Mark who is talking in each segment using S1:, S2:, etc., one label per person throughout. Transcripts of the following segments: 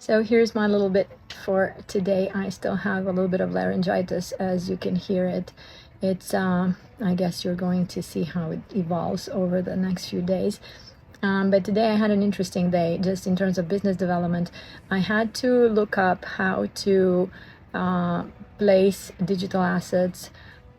S1: So here's my little bit for today. I still have a little bit of laryngitis, as you can hear it. It's I guess you're going to see how it evolves over the next few days. But today I had an interesting day just in terms of business development. I had to look up how to place digital assets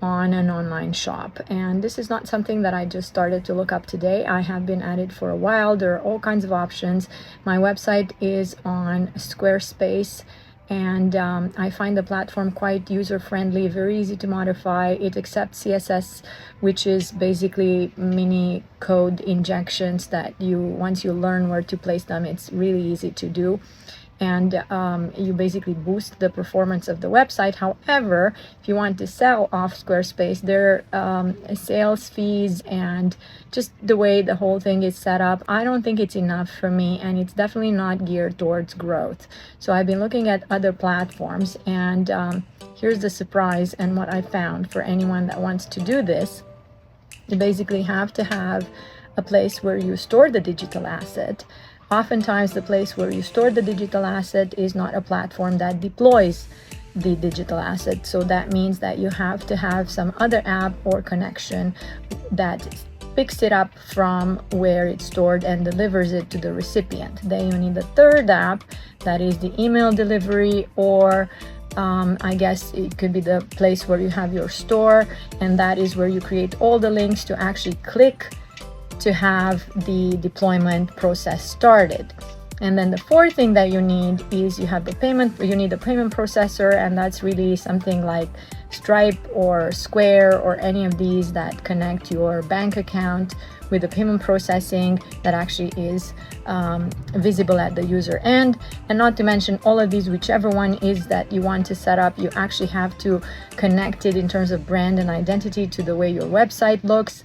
S1: on an online shop, and this is not something that I just started to look up today. I have been at it for a while. There are all kinds of options. My website is on Squarespace, and I find the platform quite user-friendly, very easy to modify. It accepts CSS, which is basically mini code injections that once you learn where to place them, it's really easy to do. And you basically boost the performance of the website. However, if you want to sell off Squarespace, there are sales fees and just the way the whole thing is set up, I don't think it's enough for me, and it's definitely not geared towards growth. So I've been looking at other platforms, and here's the surprise and what I found for anyone that wants to do this. You basically have to have a place where you store the digital asset. Oftentimes, the place where you store the digital asset is not a platform that deploys the digital asset. So that means that you have to have some other app or connection that picks it up from where it's stored and delivers it to the recipient. Then you need a third app, that is the email delivery, or I guess it could be the place where you have your store, and that is where you create all the links to actually click to have the deployment process started. And then the fourth thing that you need is you need a payment processor, and that's really something like Stripe or Square or any of these that connect your bank account with the payment processing that actually is visible at the user end. And not to mention all of these, whichever one is that you want to set up, you actually have to connect it in terms of brand and identity to the way your website looks.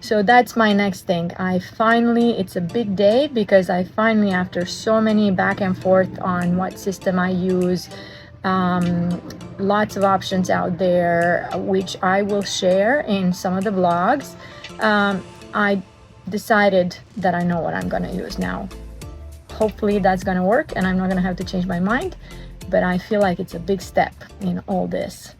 S1: So that's my next thing. It's a big day because I finally, after so many back and forth on what system I use, lots of options out there, which I will share in some of the blogs, I decided that I know what I'm going to use now. Hopefully that's going to work and I'm not going to have to change my mind, but I feel like it's a big step in all this.